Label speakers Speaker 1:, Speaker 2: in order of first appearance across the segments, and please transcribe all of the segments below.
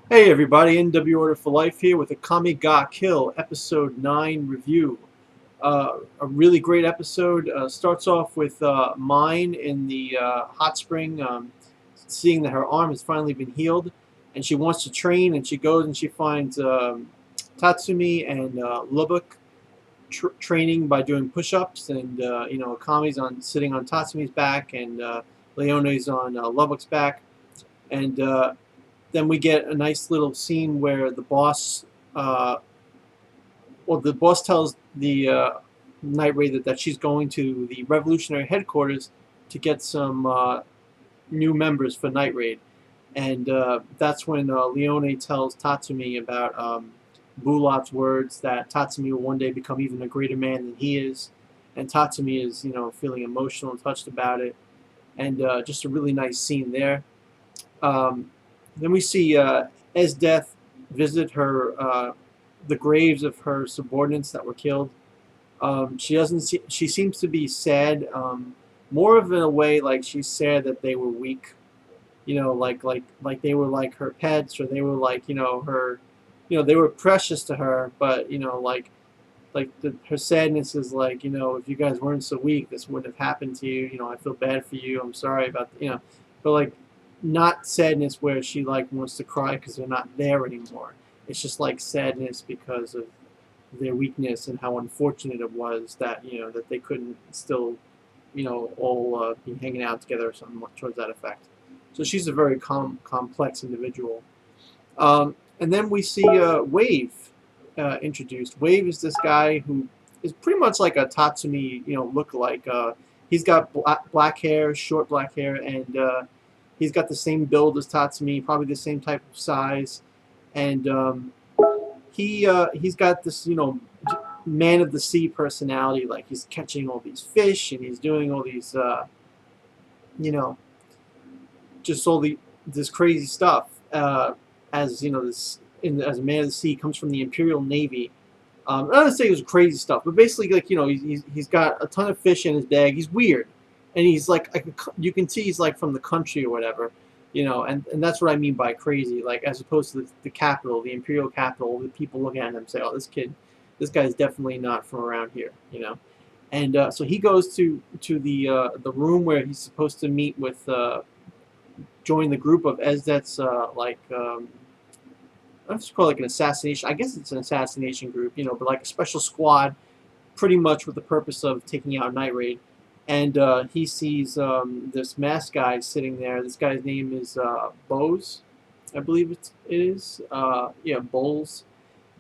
Speaker 1: Hey everybody, NW Order for Life here with Akame Ga Kill Episode 9 review. A really great episode. Starts off with Mine in the hot spring, seeing that her arm has finally been healed, and she wants to train, and she goes and she finds Tatsumi and Lubbock training by doing push-ups, and Akame's sitting on Tatsumi's back, and Leone's on Lubbock's back, and then we get a nice little scene where the boss, uh, the boss tells the Night Raider that she's going to the revolutionary headquarters to get some new members for Night Raid, and that's when Leone tells Tatsumi about Bulat's words that Tatsumi will one day become even a greater man than he is, and Tatsumi is feeling emotional and touched about it, and just a really nice scene there. Um, then we see Esdeath visit the graves of her subordinates that were killed. She doesn't. She seems to be sad, more of in a way like she's sad that they were weak. Like they were like her pets, or they were like her. They were precious to her, but her sadness is like if you guys weren't so weak, this wouldn't have happened to you. I feel bad for you. I'm sorry about but like not sadness where she like wants to cry because they're not there anymore. It's just like sadness because of their weakness and how unfortunate it was that that they couldn't still all be hanging out together or something towards that effect. So she's a very complex individual. And then we see Wave introduced. Wave is this guy who is pretty much like a Tatsumi, look-alike. He's got black hair, short black hair, and he's got the same build as Tatsumi, probably the same type of size, and he's got this man of the sea personality. Like he's catching all these fish and he's doing all these you know just all this crazy stuff. As as a man of the sea, comes from the Imperial Navy. I'm not gonna say it was crazy stuff, but basically, like he's got a ton of fish in his bag. He's weird, and he's like you can see he's like from the country or whatever, and that's what I mean by crazy. Like as opposed to the capital, the Imperial capital, the people looking at him and say, "Oh, this guy's definitely not from around here." And so he goes to the room where he's supposed to meet with join the group of Esdeath's I don't call it like an assassination. I guess it's an assassination group, but like a special squad, pretty much with the purpose of taking out Night Raid. And he sees this masked guy sitting there. This guy's name is Bose, I believe it is. Yeah, Bowles.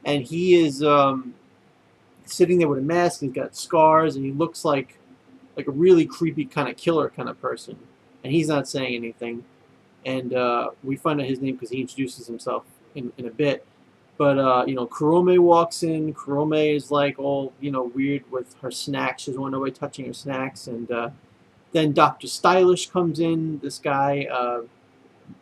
Speaker 1: And he is sitting there with a mask. And he's got scars, and he looks like a really creepy kind of killer kind of person. And he's not saying anything. And we find out his name because he introduces himself in a bit. But Kurome walks in. Kurome is like all weird with her snacks. She doesn't want nobody touching her snacks. And then Dr. Stylish comes in. This guy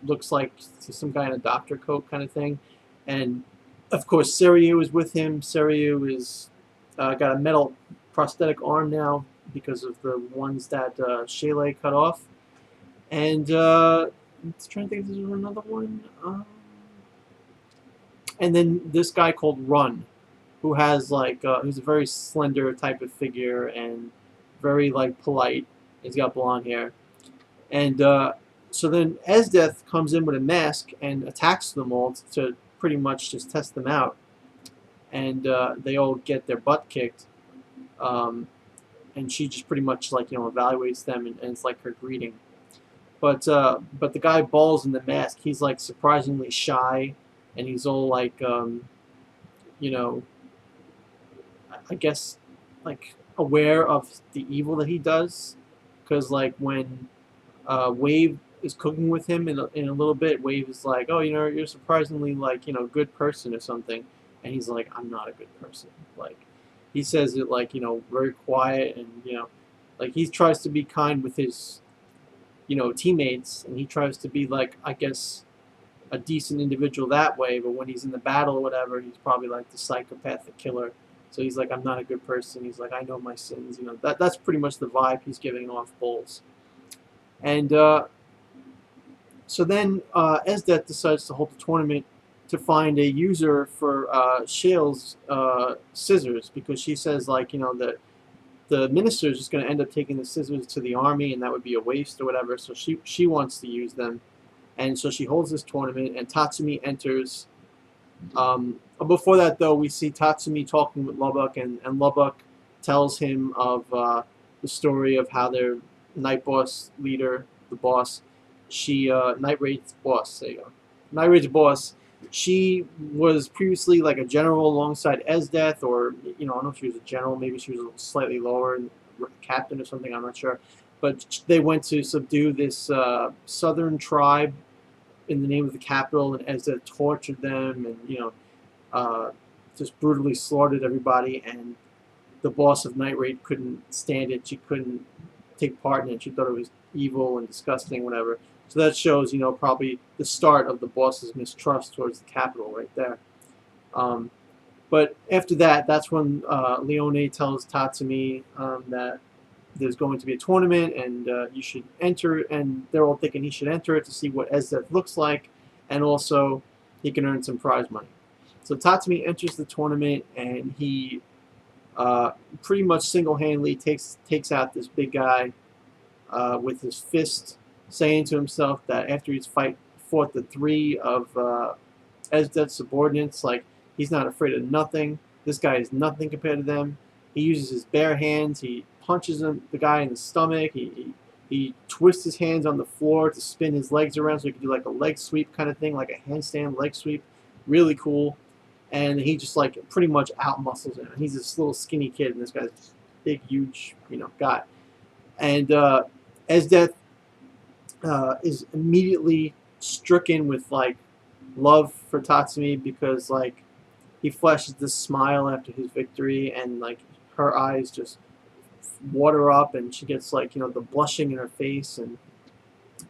Speaker 1: looks like some guy in a doctor coat kind of thing. And of course, Seiryu is with him. Seiryu is got a metal prosthetic arm now because of the ones that Shayla cut off. And I'm trying to think if there's another one. And then this guy called Run, who has who's a very slender type of figure and very like polite. He's got blonde hair, and so then Esdeath comes in with a mask and attacks them all to pretty much just test them out, and they all get their butt kicked, and she just pretty much evaluates them, and it's like her greeting. But the guy balls in the mask, he's like surprisingly shy, and he's all like you know, I guess like aware of the evil that he does, because like when Wave is cooking with him in a little bit, Wave is like, oh, you're surprisingly like good person or something, and he's like, I'm not a good person. Like he says it like very quiet, and like he tries to be kind with his teammates, and he tries to be like, I guess, a decent individual that way, but when he's in the battle or whatever, he's probably like the psychopathic killer. So he's like, I'm not a good person. He's like, I know my sins. That's pretty much the vibe he's giving off Bulls. And so then Esdeath decides to hold the tournament to find a user for Shale's scissors, because she says, like, that the minister is just going to end up taking the scissors to the army, and that would be a waste or whatever. So she wants to use them, and so she holds this tournament, and Tatsumi enters. Before that, though, we see Tatsumi talking with Lubbock, and Lubbock tells him of the story of how their night boss leader, the boss, Night Raid's boss, there you go. Night Raid's boss, she was previously like a general alongside Esdeath, or, I don't know if she was a general, maybe she was slightly lower, captain or something, I'm not sure. But they went to subdue this southern tribe in the name of the capital, and Esdeath tortured them, and, just brutally slaughtered everybody, and the boss of Night Raid couldn't stand it. She couldn't take part in it. She thought it was evil and disgusting, whatever. So that shows, probably the start of the boss's mistrust towards the capital right there. But after that, that's when Leone tells Tatsumi that there's going to be a tournament, and you should enter, and they're all thinking he should enter it to see what Esdeath looks like, and also he can earn some prize money. So Tatsumi enters the tournament, and he pretty much single-handedly takes out this big guy with his fist, saying to himself that after he's fought the 3 of Esdeath's subordinates, like, he's not afraid of nothing. This guy is nothing compared to them. He uses his bare hands. He punches the guy in the stomach. He twists his hands on the floor to spin his legs around so he can do like a leg sweep kind of thing, like a handstand leg sweep. Really cool. And he just like pretty much out-muscles him. He's this little skinny kid, and this guy's this big, huge, guy. And Esdeath is immediately stricken with like love for Tatsumi, because like he flashes this smile after his victory, and like her eyes just water up, and she gets like the blushing in her face, and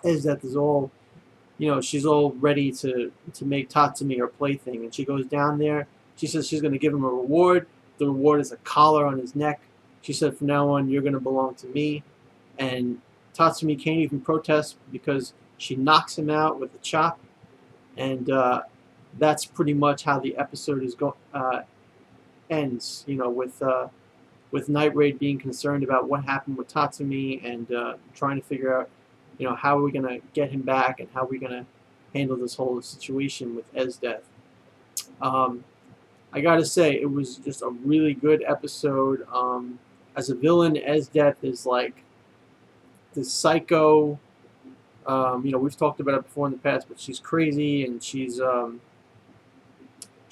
Speaker 1: Esdeath is all she's all ready to make Tatsumi her plaything, and she goes down there. She says she's going to give him a reward. The reward is a collar on his neck. She said, from now on, you're going to belong to me. And Tatsumi can't even protest, because she knocks him out with a chop. And that's pretty much how the episode ends, with Night Raid being concerned about what happened with Tatsumi, and trying to figure out how are we going to get him back, and how are we going to handle this whole situation with Esdeath. I gotta say, it was just a really good episode. As a villain, Esdeath is like this psycho. We've talked about it before in the past, but she's crazy, and she's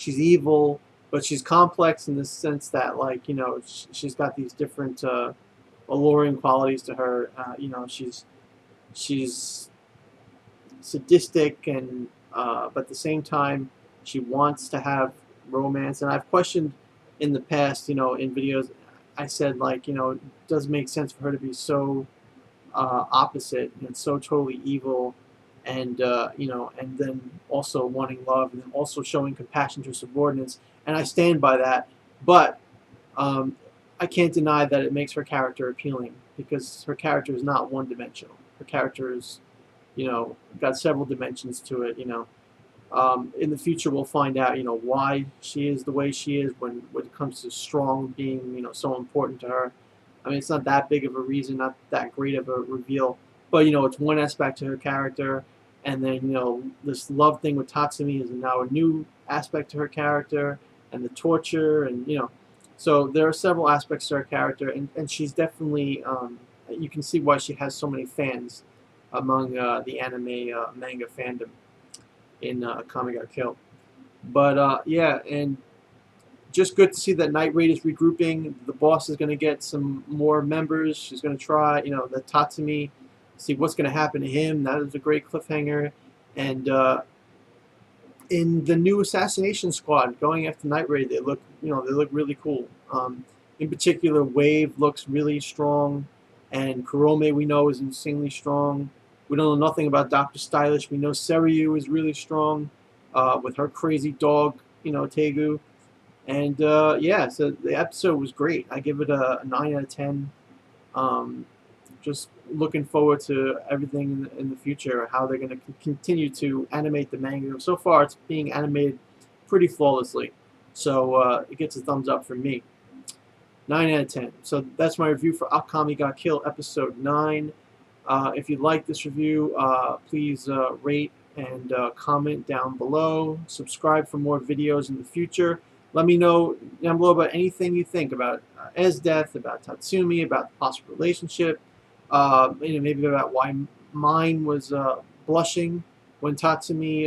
Speaker 1: evil, but she's complex in the sense that, like, she's got these different alluring qualities to her. She's sadistic, and but at the same time she wants to have romance. And I've questioned in the past, in videos, I said, like, it does make sense for her to be so opposite and so totally evil, and and then also wanting love, and then also showing compassion to her subordinates. And I stand by that, but I can't deny that it makes her character appealing, because her character is not one-dimensional. Her character is, got several dimensions to it. In the future, we'll find out, why she is the way she is when it comes to strong being, so important to her. I mean, it's not that big of a reason, not that great of a reveal, but, it's one aspect to her character. And then, this love thing with Tatsumi is now a new aspect to her character, and the torture, and, so there are several aspects to her character, and she's definitely, you can see why she has so many fans among the anime manga fandom in Akame Got Killed. But yeah, and just good to see that Night Raid is regrouping. The boss is going to get some more members. She's going to try, the Tatsumi, see what's going to happen to him. That is a great cliffhanger. And in the new Assassination Squad going after Night Raid, they look, they look really cool. In particular, Wave looks really strong, and Kurome, we know, is insanely strong. We don't know nothing about Dr. Stylish. We know Seryu is really strong with her crazy dog, Teigu. And yeah, so the episode was great. I give it a 9 out of 10. just looking forward to everything in the future, how they're going to continue to animate the manga. So far, it's being animated pretty flawlessly, so it gets a thumbs up from me. 9 out of 10. So that's my review for Akame Got Killed episode 9. If you like this review, please rate and comment down below. Subscribe for more videos in the future. Let me know down below about anything you think about Esdeath, about Tatsumi, about the possible relationship, maybe about why mine was blushing when Tatsumi,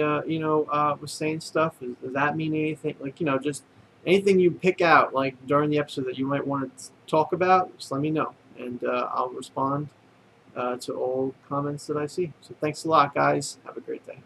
Speaker 1: was saying stuff. Does that mean anything? Like, just anything you pick out, like during the episode that you might want to talk about, just let me know, and I'll respond to all comments that I see. So thanks a lot, guys. Have a great day.